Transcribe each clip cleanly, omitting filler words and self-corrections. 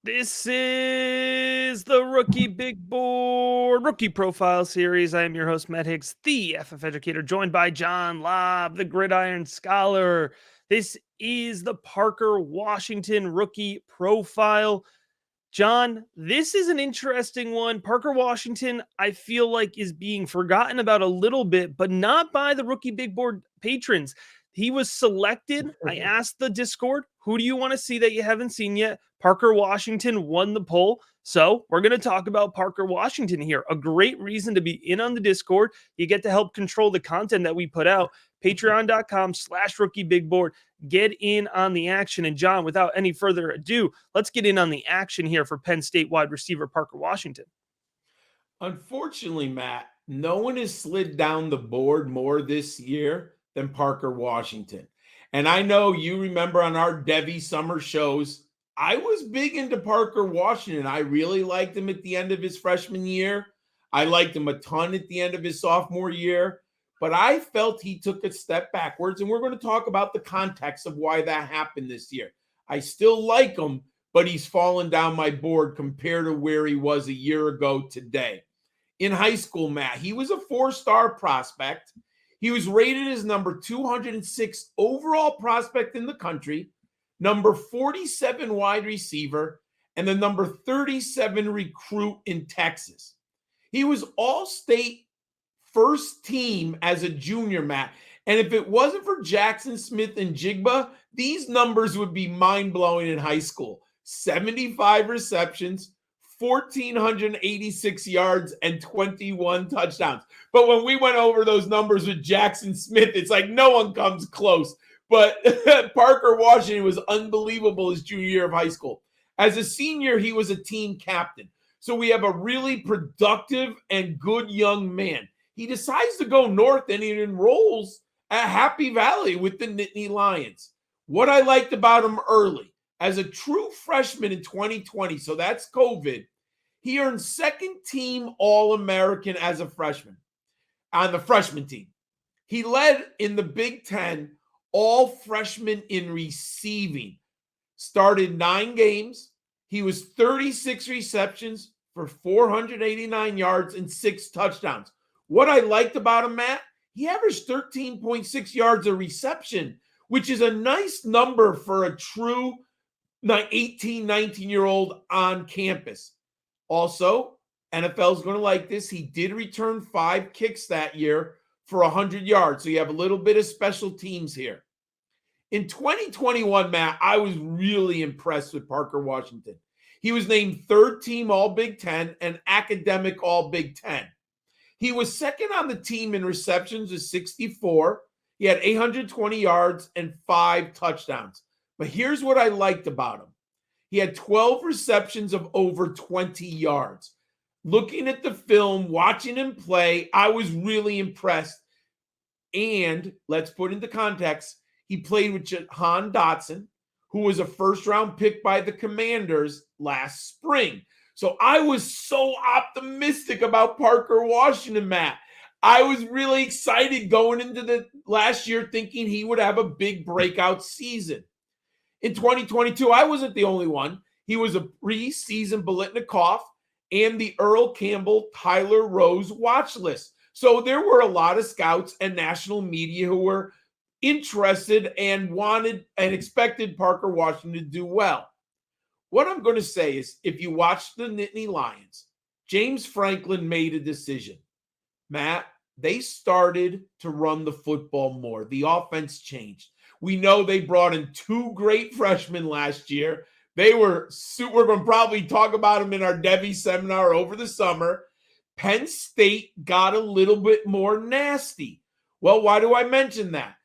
This is the Rookie Big Board Rookie Profile Series. I am your host, Matt Hicks, the FF Educator, joined by John Lobb, the Gridiron Scholar. This is the Parker Washington Rookie Profile. John, this is an interesting one. Parker Washington, I feel like, is being forgotten about a little bit, but not by the Rookie Big Board patrons. He was selected. I asked the Discord, who do you want to see that you haven't seen yet? Parker Washington won the poll. So we're going to talk about Parker Washington here. A great reason to be in on the Discord. You get to help control the content that we put out. Patreon.com/rookiebigboard. Get in on the action. And John, without any further ado, let's get in on the action here for Penn State wide receiver Parker Washington. Unfortunately, Matt, no one has slid down the board more this year than Parker Washington. And I know you remember on our Devi summer shows, I was big into Parker Washington. I really liked him at the end of his freshman year. I liked him a ton at the end of his sophomore year. But I felt he took a step backwards, and we're going to talk about the context of why that happened this year. I still like him, but he's fallen down my board compared to where he was a year ago today. In high school, Matt, he was a four-star prospect. He was rated as number 206 overall prospect in the country, number 47 wide receiver, and the number 37 recruit in Texas. He was all-state first team as a junior, Matt. And if it wasn't for Jackson Smith and Jigba, these numbers would be mind-blowing in high school. 75 receptions, 1,486 yards, and 21 touchdowns. But when we went over those numbers with Jackson Smith, it's like no one comes close. But Parker Washington was unbelievable his junior year of high school. As a senior, he was a team captain. So we have a really productive and good young man. He decides to go north and he enrolls at Happy Valley with the Nittany Lions. What I liked about him early, as a true freshman in 2020, so that's COVID, he earned second team All-American as a freshman on the freshman team. He led in the Big Ten all freshmen in receiving. Started 9 games. He was 36 receptions for 489 yards and 6 touchdowns. What I liked about him, Matt, he averaged 13.6 yards a reception, which is a nice number for a true 18, 19-year-old on campus. Also, NFL is going to like this. He did return 5 kicks that year for 100 yards. So you have a little bit of special teams here. In 2021, Matt, I was really impressed with Parker Washington. He was named third team All Big Ten and academic All Big Ten. He was second on the team in receptions with 64. He had 820 yards and 5 touchdowns. But here's what I liked about him. He had 12 receptions of over 20 yards. Looking at the film, watching him play, I was really impressed. And let's put into context, he played with Jahan Dotson, who was a first-round pick by the Commanders last spring. So I was so optimistic about Parker Washington, Matt. I was really excited going into the last year thinking he would have a big breakout season. In 2022, I wasn't the only one. He was a preseason Biletnikoff and the Earl Campbell, Tyler Rose watch list. So there were a lot of scouts and national media who were interested and wanted and expected Parker Washington to do well. What I'm going to say is, if you watch the Nittany Lions, James Franklin made a decision. Matt, they started to run the football more. The offense changed. We know they brought in 2 great freshmen last year. We're going to probably talk about them in our Devi seminar over the summer. Penn State got a little bit more nasty. Well, why do I mention that?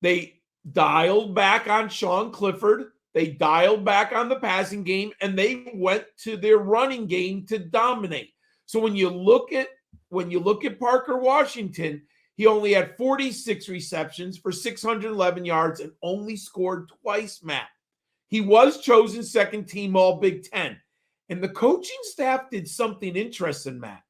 They dialed back on Sean Clifford. They dialed back on the passing game, and they went to their running game to dominate. So when you look at Parker Washington, he only had 46 receptions for 611 yards and only scored twice, Matt. He was chosen second team All Big Ten. And the coaching staff did something interesting, Matt.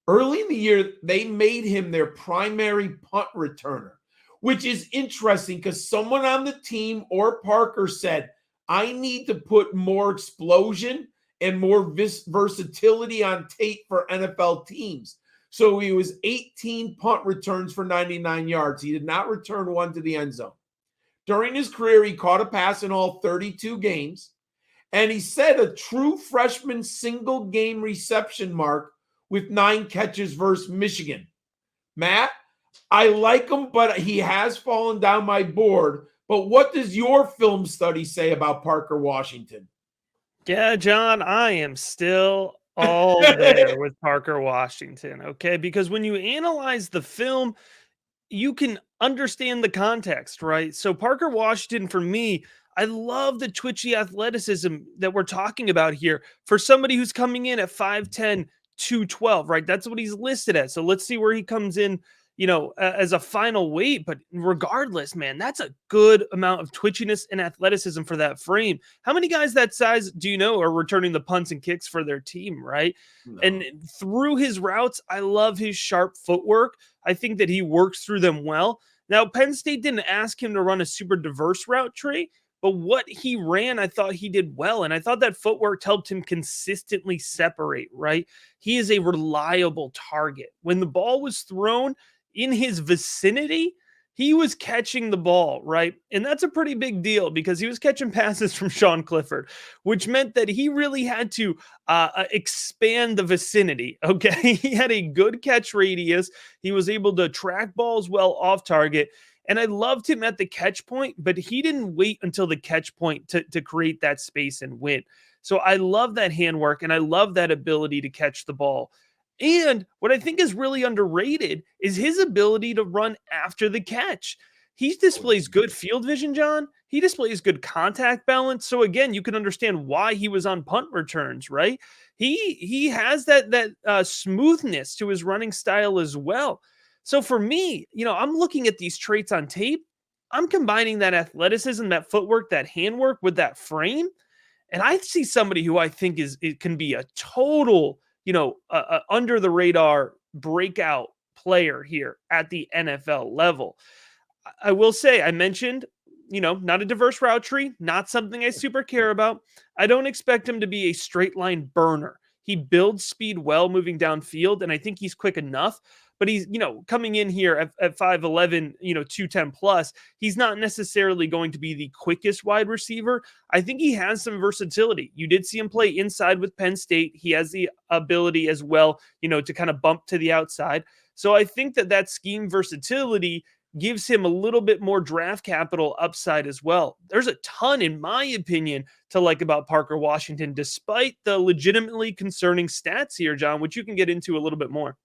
Early in the year, they made him their primary punt returner, which is interesting because someone on the team or Parker said, I need to put more explosion and more versatility on tape for NFL teams. So he was 18 punt returns for 99 yards. He did not return one to the end zone. During his career, he caught a pass in all 32 games. And he set a true freshman single game reception mark with 9 catches versus Michigan. Matt, I like him, but he has fallen down my board. But what does your film study say about Parker Washington? Yeah, John, I am still all there with Parker Washington. Okay. Because when you analyze the film, you can understand the context, right? So Parker Washington, for me, I love the twitchy athleticism that we're talking about here for somebody who's coming in at 5'10", 212, right? That's what he's listed as. So let's see where he comes in, as a final weight. But regardless, man, that's a good amount of twitchiness and athleticism for that frame. How many guys that size do you know are returning the punts and kicks for their team, right? No. And through his routes, I love his sharp footwork. I think that he works through them well. Now, Penn State didn't ask him to run a super diverse route tree, but what he ran, I thought he did well. And I thought that footwork helped him consistently separate, right? He is a reliable target. When the ball was thrown in his vicinity, he was catching the ball, right? And that's a pretty big deal because he was catching passes from Sean Clifford, which meant that he really had to expand the vicinity. Okay. He had a good catch radius. He was able to track balls well off target. And I loved him at the catch point, but he didn't wait until the catch point to create that space and win. So I love that handwork and I love that ability to catch the ball. And what I think is really underrated is his ability to run after the catch. He displays good field vision, John. He displays good contact balance. So again, you can understand why he was on punt returns, right? He has that smoothness to his running style as well. So for me, I'm looking at these traits on tape. I'm combining that athleticism, that footwork, that handwork with that frame, and I see somebody who I think it can be a total, under the radar breakout player here at the NFL level. I will say, I mentioned, not a diverse route tree, not something I super care about. I don't expect him to be a straight line burner. He builds speed well moving downfield, and I think he's quick enough. But he's, coming in here at 5'11, 210 plus, he's not necessarily going to be the quickest wide receiver. I think he has some versatility. You did see him play inside with Penn State. He has the ability as well, to kind of bump to the outside. So I think that scheme versatility gives him a little bit more draft capital upside as well. There's a ton, in my opinion, to like about Parker Washington, despite the legitimately concerning stats here, John, which you can get into a little bit more.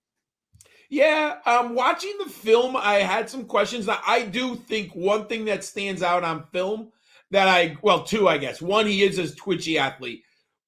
Yeah, watching the film, I had some questions. Now, I do think one thing that stands out on film two, I guess. One, he is a twitchy athlete,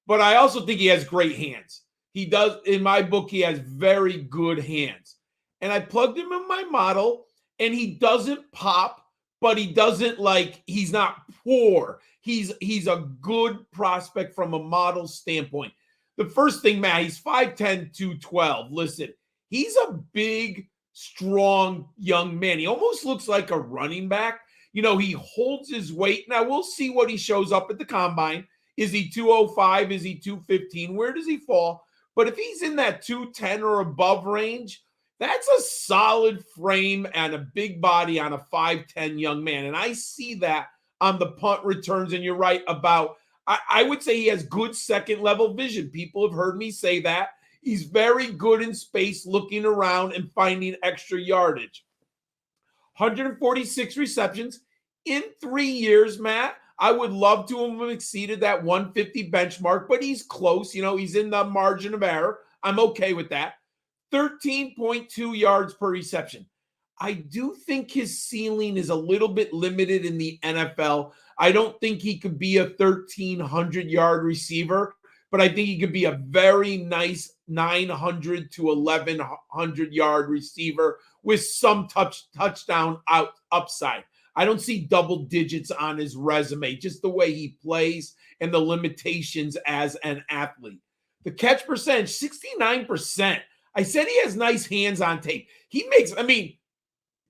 but I also think he has great hands. He does, in my book, he has very good hands. And I plugged him in my model, and he doesn't pop, but he's not poor. He's a good prospect from a model standpoint. The first thing, Matt, he's 5'10", 212. Listen, he's a big, strong young man. He almost looks like a running back. He holds his weight. Now, we'll see what he shows up at the combine. Is he 205? Is he 215? Where does he fall? But if he's in that 210 or above range, that's a solid frame and a big body on a 5'10 young man. And I see that on the punt returns. And you're right about, I would say he has good second-level vision. People have heard me say that. He's very good in space, looking around and finding extra yardage. 146 receptions in 3 years, Matt. I would love to have exceeded that 150 benchmark, but he's close. He's in the margin of error. I'm okay with that. 13.2 yards per reception. I do think his ceiling is a little bit limited in the NFL. I don't think he could be a 1,300-yard receiver, but I think he could be a very nice 900 to 1,100-yard receiver with some touchdown upside. I don't see double digits on his resume, just the way he plays and the limitations as an athlete. The catch percentage, 69%. I said he has nice hands on tape. He makes,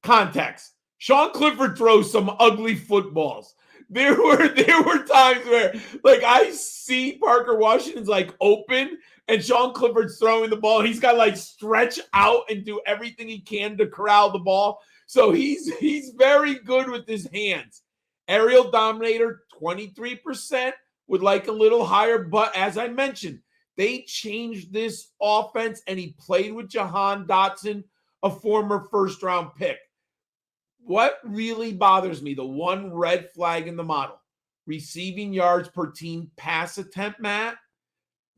context. Sean Clifford throws some ugly footballs. There were times where like I see Parker Washington's like open and Sean Clifford's throwing the ball. He's got like stretch out and do everything he can to corral the ball. So he's very good with his hands. Aerial dominator, 23%, would like a little higher, but as I mentioned, they changed this offense and he played with Jahan Dotson, a former first round pick. What really bothers me, the one red flag in the model, receiving yards per team pass attempt, Matt,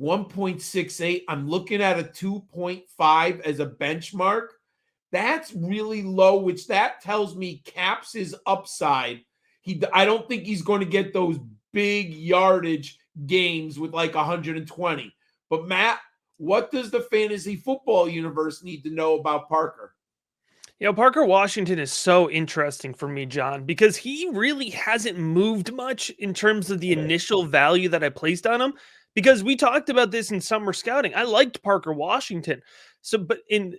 1.68. I'm looking at a 2.5 as a benchmark. That's really low, which that tells me caps his upside. I don't think he's going to get those big yardage games with like 120. But Matt, what does the fantasy football universe need to know about Parker? Parker Washington is so interesting for me, John, because he really hasn't moved much in terms of the initial value that I placed on him. Because we talked about this in summer scouting. I liked Parker Washington. So, but in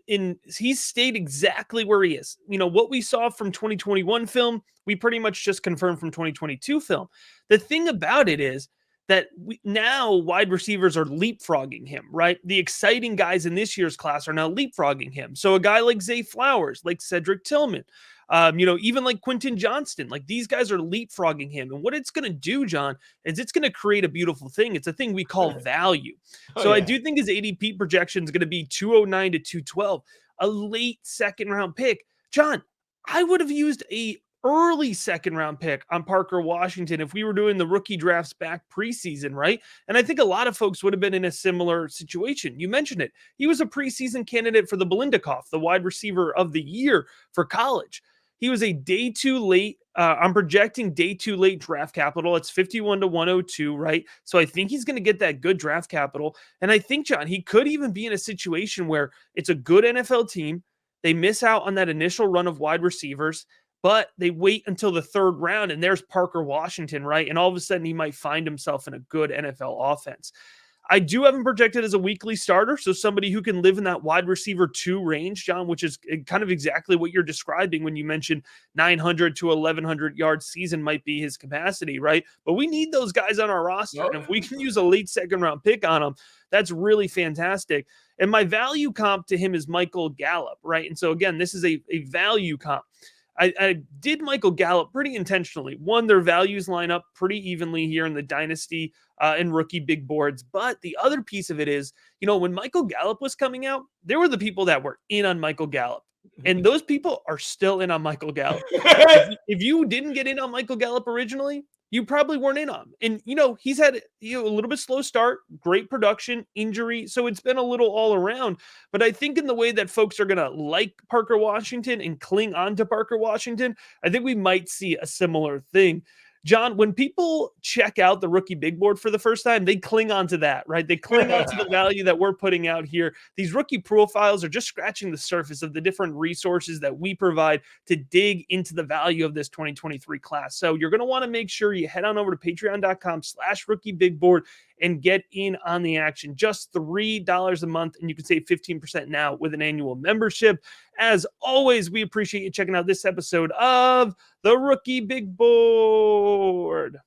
he's stayed exactly where he is. What we saw from 2021 film, we pretty much just confirmed from 2022 film. The thing about it is that now wide receivers are leapfrogging him, right? The exciting guys in this year's class are now leapfrogging him. So a guy like Zay Flowers, like Cedric Tillman, even like Quentin Johnston, like these guys are leapfrogging him. And what it's going to do, John, is it's going to create a beautiful thing. It's a thing we call value. Oh, So I yeah. do think his ADP projection is going to be 209 to 212, a late second round pick. John, I would have used a early second round pick on Parker Washington if we were doing the rookie drafts back preseason, right? And I think a lot of folks would have been in a similar situation. You mentioned it. He was a preseason candidate for the Belindikoff, the wide receiver of the year for college. He was a day too late. I'm projecting day too late draft capital. It's 51 to 102, right? So I think he's going to get that good draft capital. And I think, John, he could even be in a situation where it's a good NFL team. They miss out on that initial run of wide receivers, but they wait until the third round and there's Parker Washington, right? And all of a sudden he might find himself in a good NFL offense. I do have him projected as a weekly starter, so somebody who can live in that wide receiver 2 range, John, which is kind of exactly what you're describing when you mentioned 900 to 1100 yard season might be his capacity, right? But we need those guys on our roster, and if we can use a late second round pick on them, that's really fantastic. And my value comp to him is Michael Gallup, right? And so again, this is a value comp. I did Michael Gallup pretty intentionally. One, their values line up pretty evenly here in the dynasty and rookie big boards. But the other piece of it is, when Michael Gallup was coming out, there were the people that were in on Michael Gallup. And those people are still in on Michael Gallup. If you didn't get in on Michael Gallup originally, you probably weren't in on. And, he's had a little bit slow start, great production, injury. So it's been a little all around. But I think in the way that folks are going to like Parker Washington and cling on to Parker Washington, I think we might see a similar thing. John, when people check out the rookie big board for the first time, they cling on to that, right? They cling on to the value that we're putting out here. These rookie profiles are just scratching the surface of the different resources that we provide to dig into the value of this 2023 class. So you're going to want to make sure you head on over to patreon.com/rookie big board and get in on the action. Just $3 a month, and you can save 15% now with an annual membership. As always, we appreciate you checking out this episode of the Rookie Big Board.